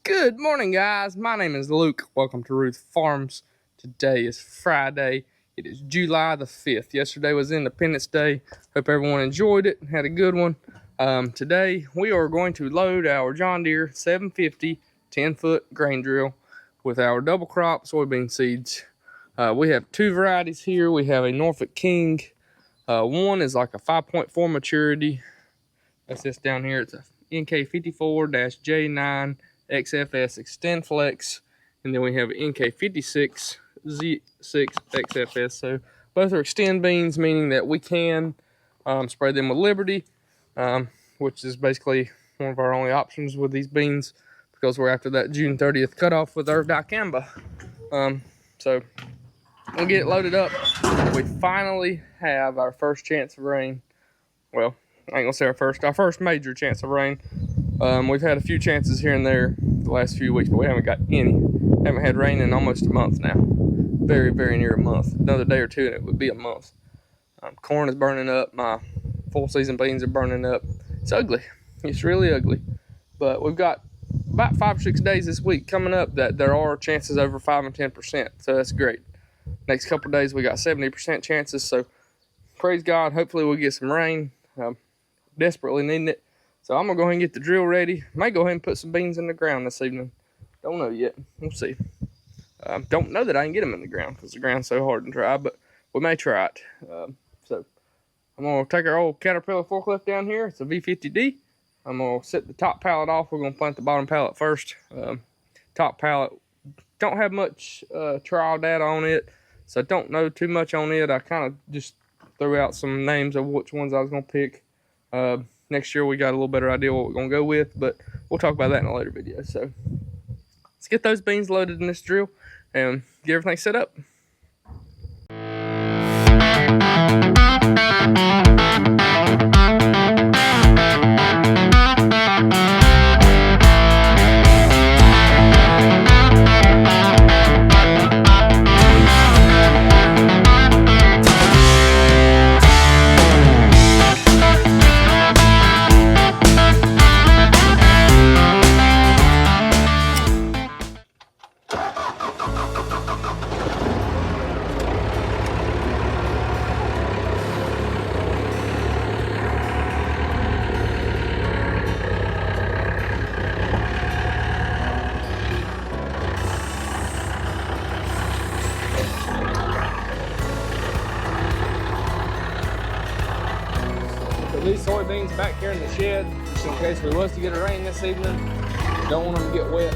Good morning, guys. My name is Luke. Welcome to Ruth Farms. Today is Friday. It is July the 5th. Yesterday was Independence Day. Hope everyone enjoyed it and had a good one. Today we are going to load our John Deere 750 10-foot grain drill with our double crop soybean seeds. We have two varieties here. We have a Norfolk King. One is like a 5.4 maturity. That's this down here. It's a NK54-J9 XFS Extend Flex, and then we have NK56 Z6 XFS. So both are extend beans, meaning that we can spray them with Liberty, which is basically one of our only options with these beans because we're after that June 30th cutoff with our dicamba. So we'll get it loaded up. We finally have our first chance of rain. Well, I ain't gonna say our first major chance of rain. We've had a few chances here and there the last few weeks, but we haven't got any. Haven't had rain in almost a month now. Very, very near a month. Another day or two and it would be a month. Corn is burning up. My full season beans are burning up. It's ugly. It's really ugly. But we've got about 5 or 6 days this week coming up that there are chances over 5 and 10%. So that's great. Next couple of days we got 70% chances. So praise God. Hopefully we'll get some rain. Desperately needing it. So I'm gonna go ahead and get the drill ready. Might go ahead and put some beans in the ground this evening. Don't know yet. We'll see. Don't know that I can get them in the ground because the ground's so hard and dry, but we may try it. So I'm gonna take our old Caterpillar forklift down here. It's a V50D. I'm gonna set the top pallet off. We're gonna plant the bottom pallet first. Top pallet, don't have much trial data on it, so I don't know too much on it. I kind of just threw out some names of which ones I was gonna pick. Next year we got a little better idea what we're gonna go with, but we'll talk about that in a later video. So let's get those beans loaded in this drill and get everything set up. These soybeans back here in the shed, just in case we was to get a rain this evening. Don't want them to get wet.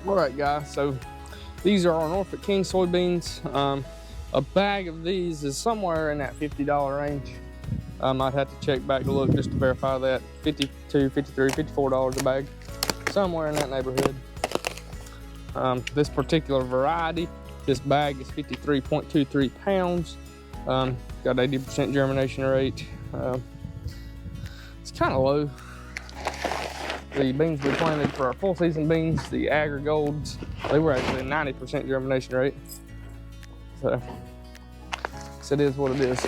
Alright guys, so these are our Norfolk King soybeans. A bag of these is somewhere in that $50 range. I'd have to check back to look just to verify that. $52, $53, $54 a bag. Somewhere in that neighborhood. This particular variety, this bag is 53.23 pounds. Got 80% germination rate. It's kind of low. The beans we planted for our full season beans, the Agri Golds, they were actually 90% germination rate. So it is what it is.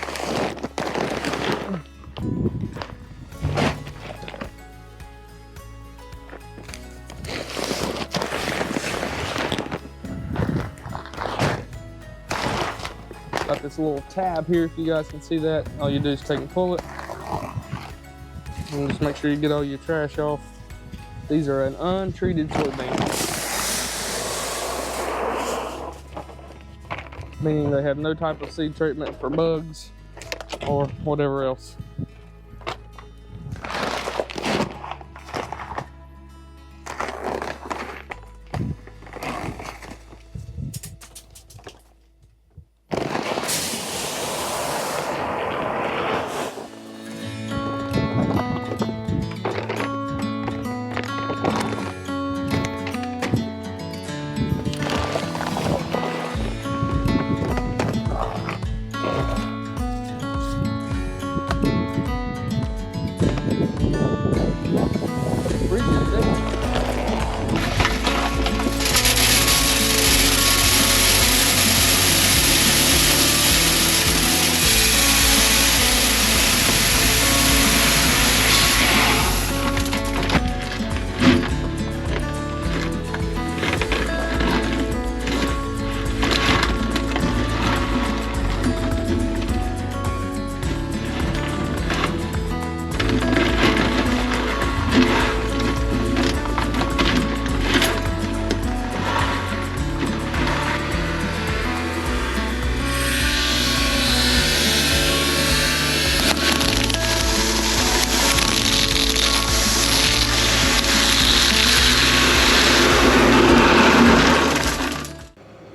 Got this little tab here, if you guys can see that. All you do is take and pull it. And just make sure you get all your trash off. These are an untreated soybean. meaning they have no type of seed treatment for bugs or whatever else.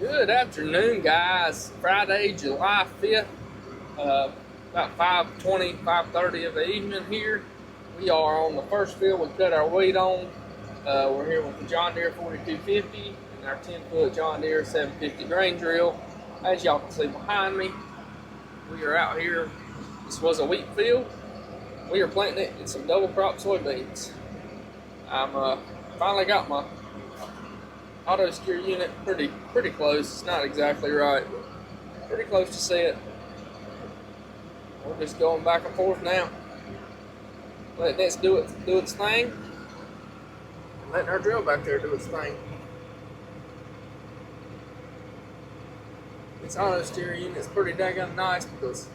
Good afternoon, guys. Friday, July 5th, about 5:20, 5:30 of the evening here. We are on the first field we cut our weed on. We're here with the John Deere 4250 and our 10-foot John Deere 750 grain drill. As y'all can see behind me, we are out here. This was a wheat field. We are planting it in some double crop soybeans. I'm finally got my auto steer unit pretty close. It's not exactly right, but pretty close to set. We're just going back and forth now. Letting this do its thing. Letting our drill back there do its thing. This auto steer unit's pretty daggone nice because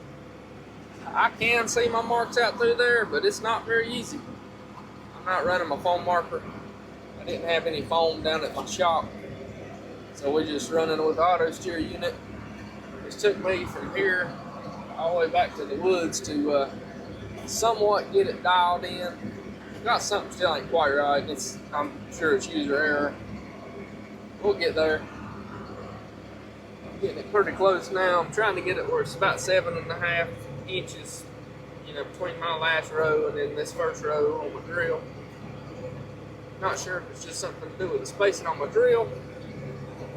I can see my marks out through there, but it's not very easy. I'm not running my foam marker. I didn't have any foam down at my shop, so we're just running with the auto steer unit. It took me from here all the way back to the woods to somewhat get it dialed in. Got something still ain't quite right. I'm sure it's user error. We'll get there. I'm getting it pretty close now. I'm trying to get it where it's about 7.5 inches, between my last row and then this first row on my drill. Not sure if it's just something to do with the spacing on my drill,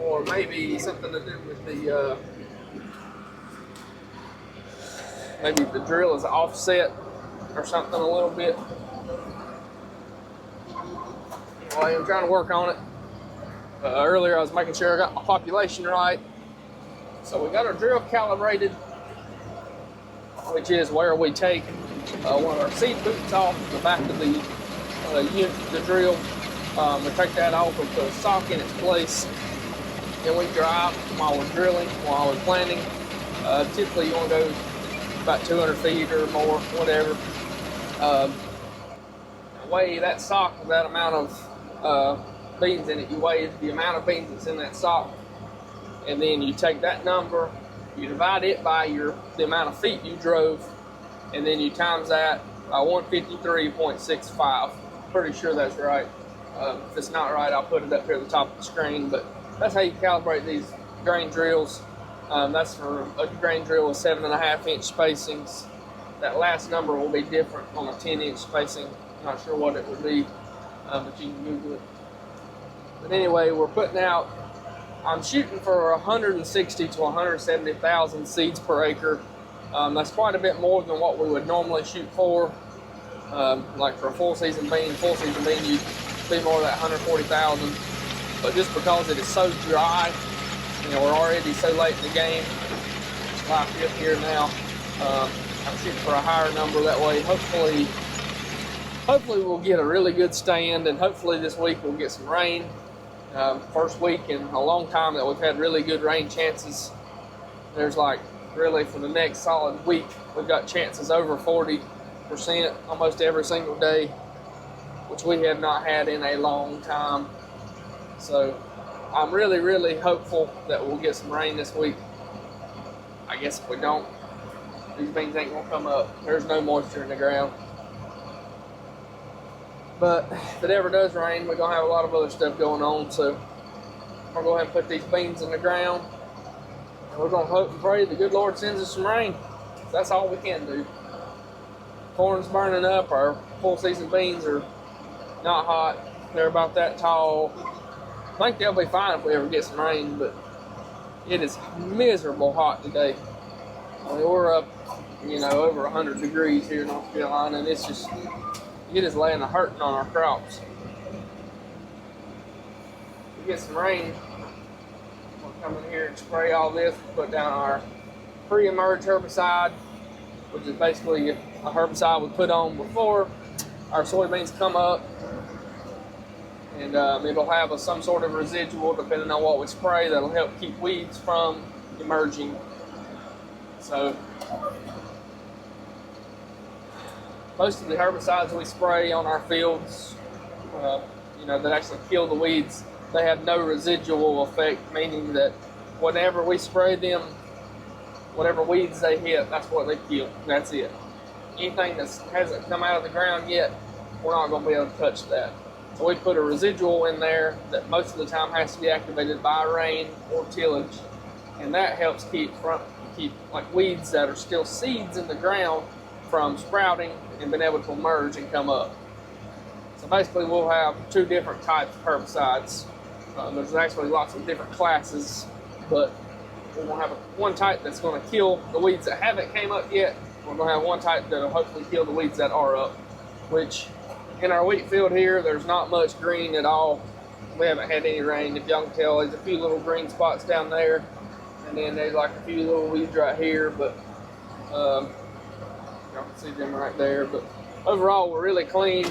or maybe something to do with the maybe the drill is offset or something a little bit. Anyway, I'm trying to work on it. Earlier I was making sure I got my population right. So we got our drill calibrated, which is where we take one of our seed boots off the back of the unit, the drill. We take that off, we put a sock in its place, then we drive while we're drilling, while we're planting. Typically you want to go about 200 feet or more, whatever. Weigh that sock with that amount of beans in it. You weigh the amount of beans that's in that sock, and then you take that number, you divide it by the amount of feet you drove, and then you times that by 153.65. Pretty sure that's right. If it's not right, I'll put it up here at the top of the screen, but that's how you calibrate these grain drills. That's for a grain drill with 7.5 inch spacings. That last number will be different on a 10-inch spacing. Not sure what it would be, but you can Google it. But anyway, we're putting out, I'm shooting for 160 to 170,000 seeds per acre. That's quite a bit more than what we would normally shoot for. Like for a full season bean, you'd be more of that 140,000. But just because it is so dry, we're already so late in the game. It's July 5th here now. I'm shooting for a higher number that way. Hopefully we'll get a really good stand, and hopefully this week we'll get some rain. First week in a long time that we've had really good rain chances. There's really for the next solid week, we've got chances over 40% almost every single day, which we have not had in a long time. So I'm really hopeful that we'll get some rain this week. I guess if we don't, these beans ain't gonna come up. There's no moisture in the ground. But if it ever does rain, we're gonna have a lot of other stuff going on. So we're gonna go ahead and put these beans in the ground. And we're gonna hope and pray the good Lord sends us some rain. That's all we can do. Corn's burning up. Our full season beans are not hot. They're about that tall. I think they'll be fine if we ever get some rain, but it is miserable hot today. I mean, we're up, over 100 degrees here in North Carolina, and it is laying a hurting on our crops. If we get some rain, we'll come in here and spray all this, put down our pre-emerge herbicide, which is basically a herbicide we put on before our soybeans come up. And it'll have some sort of residual, depending on what we spray, that'll help keep weeds from emerging. So most of the herbicides we spray on our fields, that actually kill the weeds, they have no residual effect, meaning that whenever we spray them, whatever weeds they hit, that's what they kill. That's it. Anything that hasn't come out of the ground yet, we're not going to be able to touch that. So we put a residual in there that most of the time has to be activated by rain or tillage, and that helps keep like weeds that are still seeds in the ground from sprouting and being able to emerge and come up. So basically we'll have two different types of herbicides. There's actually lots of different classes, but we're going to have one type that's going to kill the weeds that haven't came up yet. We're going to have one type that will hopefully kill the weeds that are up, which in our wheat field here, there's not much green at all. We haven't had any rain. If y'all can tell, there's a few little green spots down there, and then there's like a few little weeds right here, but y'all can see them right there. But overall, we're really clean.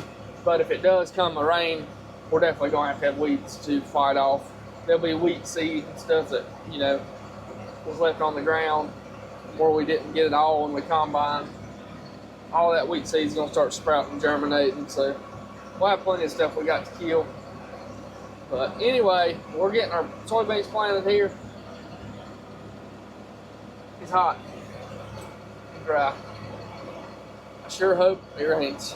But if it does come a rain, we're definitely going to have weeds to fight off. There'll be wheat seed and stuff that, was left on the ground where we didn't get it all when we combined. All that wheat seed's gonna start sprouting and germinating, so we'll have plenty of stuff we got to kill. But anyway, we're getting our soybeans planted here. It's hot and dry. I sure hope it rains.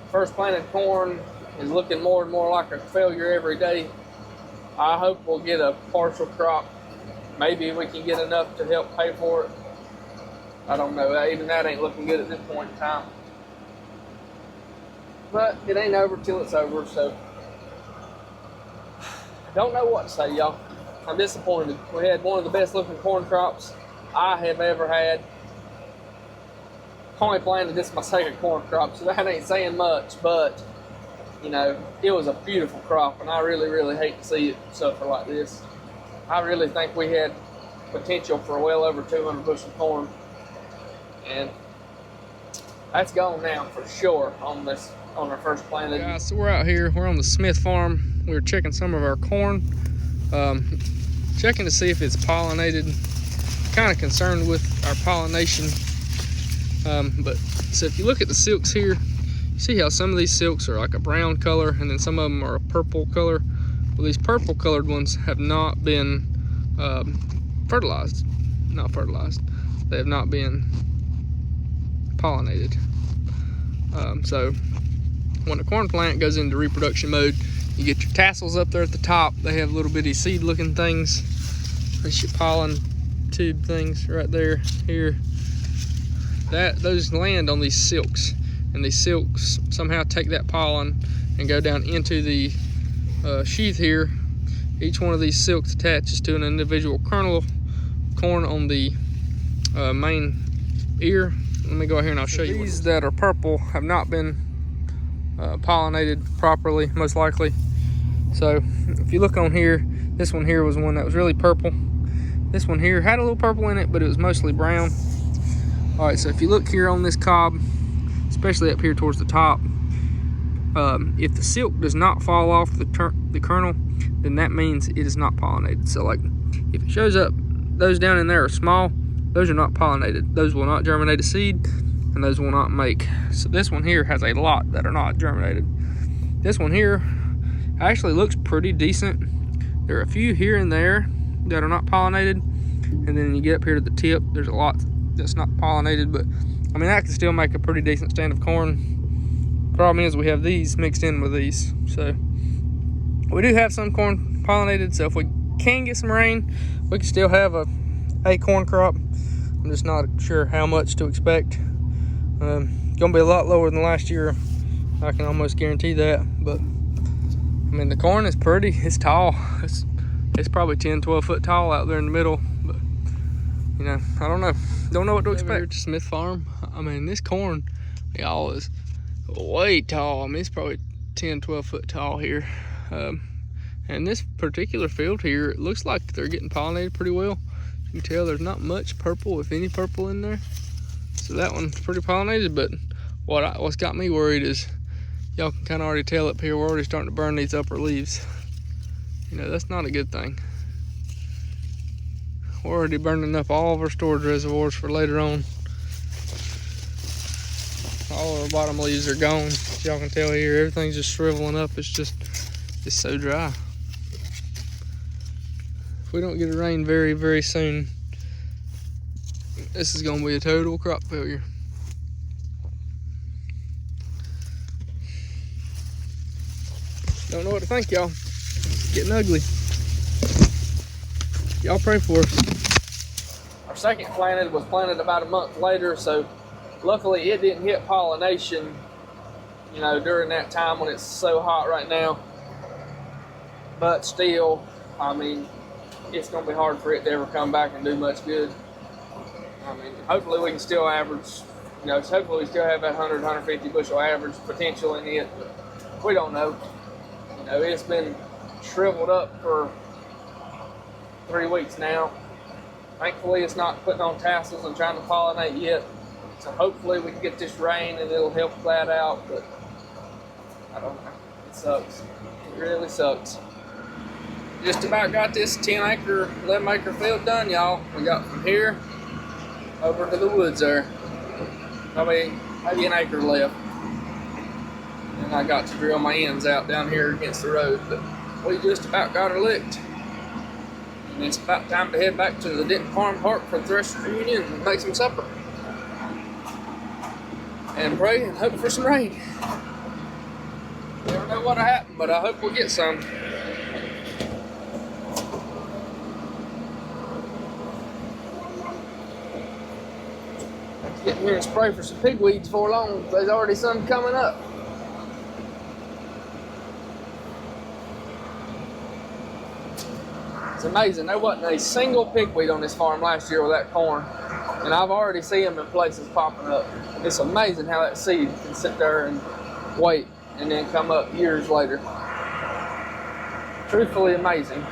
First planted corn is looking more and more like a failure every day. I hope we'll get a partial crop. Maybe we can get enough to help pay for it. I don't know. Even that ain't looking good at this point in time. But it ain't over till it's over, so I don't know what to say, y'all. I'm disappointed. We had one of the best looking corn crops I have ever had. Only planted this my second corn crop, so that ain't saying much, but it was a beautiful crop, and I really, really hate to see it suffer like this. I really think we had potential for well over 200 bushel corn. And that's gone now for sure on our first planted. Guys, so we're out here. We're on the Smith farm. We were checking some of our corn, checking to see if it's pollinated. Kind of concerned with our pollination. But so if you look at the silks here, you see how some of these silks are like a brown color, and then some of them are a purple color. Well, these purple colored ones have not been fertilized. Not fertilized. They have not been pollinated. So when a corn plant goes into reproduction mode, you get your tassels up there at the top. They have little bitty seed looking things. There's your pollen tube things right there, here. Those land on these silks, and these silks somehow take that pollen and go down into the sheath here. Each one of these silks attaches to an individual kernel of corn on the main ear. Let me go here and I'll show you. These that are purple have not been pollinated properly, most likely. So if you look on here, this one here was one that was really purple. This one here had a little purple in it, but it was mostly brown. All right, so if you look here on this cob, especially up here towards the top, if the silk does not fall off the kernel, then that means it is not pollinated. So like if it shows up, those down in there are small, those are not pollinated. Those will not germinate a seed, and those will not make. So this one here has a lot that are not germinated. This one here actually looks pretty decent. There are a few here and there that are not pollinated, And then you get up here to the tip, there's a lot that's not pollinated, but I mean, that can still make a pretty decent stand of corn. Problem is we have these mixed in with these. So we do have some corn pollinated, so if we can get some rain, we can still have a corn crop. I'm just not sure how much to expect. Gonna be a lot lower than last year, I can almost guarantee that. But I mean, the corn is pretty, it's tall. It's probably 10-12 foot tall out there in the middle, but you know, I don't know what to expect. Over here to Smith Farm, I mean, this corn, y'all, is way tall. I mean, it's probably 10-12 foot tall here. And this particular field here, it looks like they're getting pollinated pretty well. You can tell there's not much purple, if any purple in there. So that one's pretty pollinated, but what's got me worried is y'all can kind of already tell up here, we're already starting to burn these upper leaves. You know, that's not a good thing. We're already burning up all of our storage reservoirs for later on. All of our bottom leaves are gone. As y'all can tell here, everything's just shriveling up. It's so dry. If we don't get a rain very, very soon, this is gonna be a total crop failure. Don't know what to think, y'all. It's getting ugly. Y'all pray for us. Our second was planted about a month later, so luckily it didn't hit pollination, you know, during that time when it's so hot right now. But still, I mean, it's gonna be hard for it to ever come back and do much good. I mean, hopefully we can still average, you know, hopefully we still have that 100-150 bushel average potential in it, but we don't know. You know, it's been shriveled up for 3 weeks now. Thankfully, it's not putting on tassels and trying to pollinate yet. So hopefully we can get this rain and it'll help that out, but I don't know. It sucks. It really sucks. Just about got this 10-acre, 11-acre field done, y'all. We got from here over to the woods there. Maybe an acre left. And I got to drill my ends out down here against the road, but we just about got her licked. And it's about time to head back to the Denton Farm Park for the Thresher reunion and make some supper. And pray and hope for some rain. Never know what'll happen, but I hope we'll get some. Get in here and spray for some pigweeds before long. There's already some coming up. It's amazing. There wasn't a single pigweed on this farm last year with that corn. And I've already seen them in places popping up. It's amazing how that seed can sit there and wait and then come up years later. Truthfully amazing.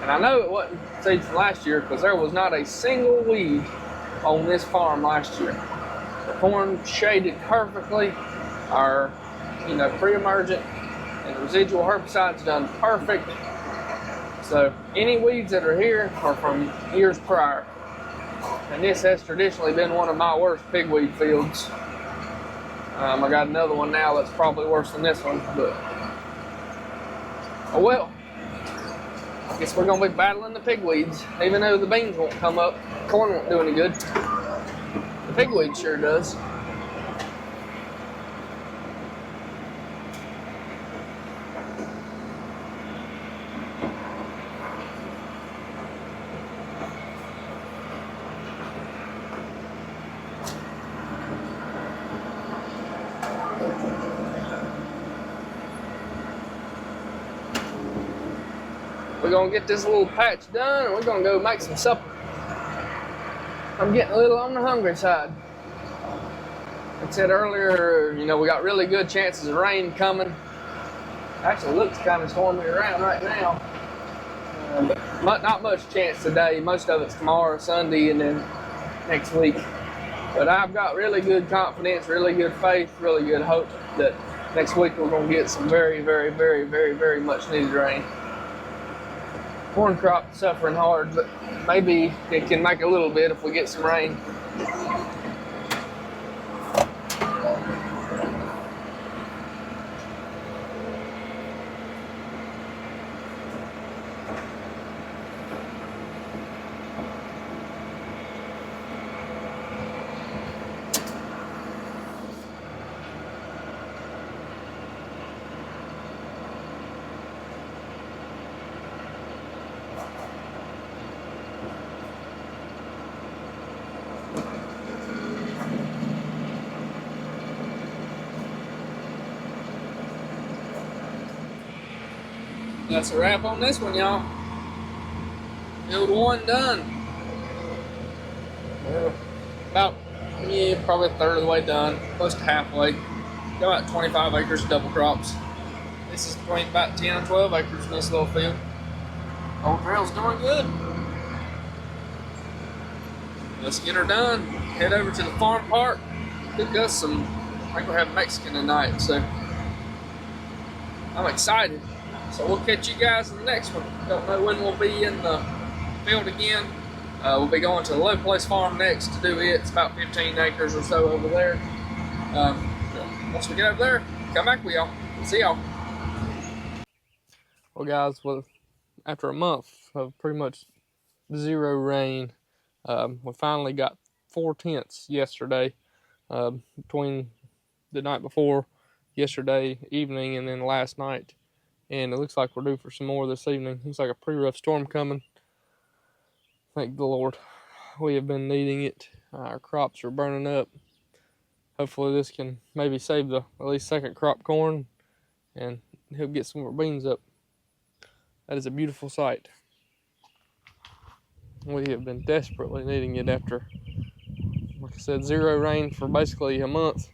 And I know it wasn't seeds from last year because there was not a single weed on this farm last year. The corn shaded perfectly. Our, pre-emergent and residual herbicides done perfect. So any weeds that are here are from years prior. And this has traditionally been one of my worst pigweed fields. I got another one now that's probably worse than this one, but oh well. I guess we're gonna be battling the pigweeds. Even though the beans won't come up, corn won't do any good. The pigweed sure does. We're gonna get this little patch done and we're gonna go make some supper. I'm getting a little on the hungry side. Like I said earlier, we got really good chances of rain coming. Actually looks kind of stormy around right now. But not much chance today. Most of it's tomorrow, Sunday, and then next week. But I've got really good confidence, really good faith, really good hope that next week we're gonna get some very, very, very, very, very much needed rain. Corn crop suffering hard, but maybe it can make a little bit if we get some rain. That's a wrap on this one, y'all. Field 1 done. Well, about, yeah, probably a third of the way done, close to halfway. Got about 25 acres of double crops. This is between about 10 and 12 acres in this little field. Old trail's doing good. Let's get her done. Head over to the farm park. Cook us some, I think we'll have Mexican tonight, so I'm excited. So we'll catch you guys in the next one. Don't know when we'll be in the field again. We'll be going to the Low Place Farm next to do it. It's about 15 acres or so over there. Once we get over there, come back with y'all. See y'all. Well, guys, after a month of pretty much zero rain, we finally got 4/10 yesterday, between the night before, yesterday evening, and then last night. And it looks like we're due for some more this evening. Looks like a pretty rough storm coming. Thank the Lord. We have been needing it. Our crops are burning up. Hopefully this can maybe save the at least second crop corn and help get some more beans up. That is a beautiful sight. We have been desperately needing it after, like I said, zero rain for basically a month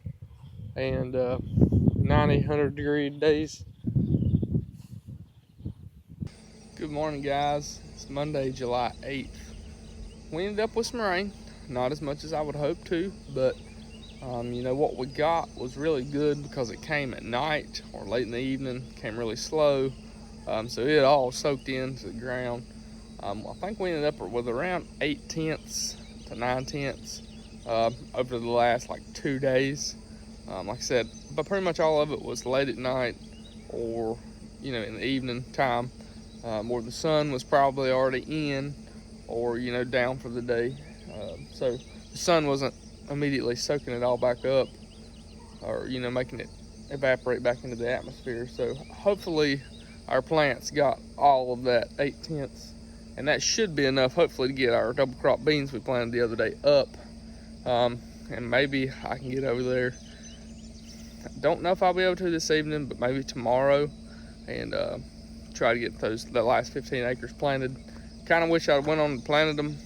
and 90, 100-degree days. Good morning, guys. It's Monday, July 8th. We ended up with some rain, not as much as I would hope to, but you know, what we got was really good because it came at night or late in the evening, came really slow, so it all soaked into the ground. I think we ended up with around 8/10 to 9/10 over the last like 2 days. Like I said, but pretty much all of it was late at night or, you know, in the evening time, where the sun was probably already in or, you know, down for the day. So the sun wasn't immediately soaking it all back up or, you know, making it evaporate back into the atmosphere. So hopefully our plants got all of that 8/10, and that should be enough hopefully to get our double crop beans we planted the other day up. And maybe I can get over there. I don't know if I'll be able to this evening, but maybe tomorrow, and try to get the last 15 acres planted. Kind of wish I went on and planted them,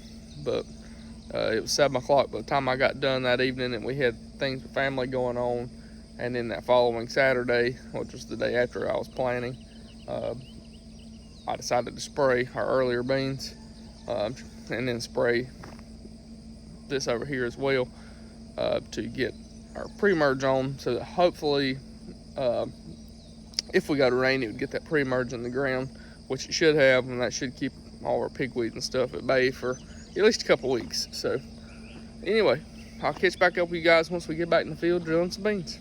but it was 7 o'clock by the time I got done that evening, and we had things with family going on. And then that following Saturday, which was the day after I was planting, I decided to spray our earlier beans, and then spray this over here as well, to get our pre-merge on, so that hopefully, if we got a rain, it would get that pre-merge in the ground, which it should have, and that should keep all our pigweed and stuff at bay for at least a couple weeks. So anyway, I'll catch back up with you guys once we get back in the field drilling some beans.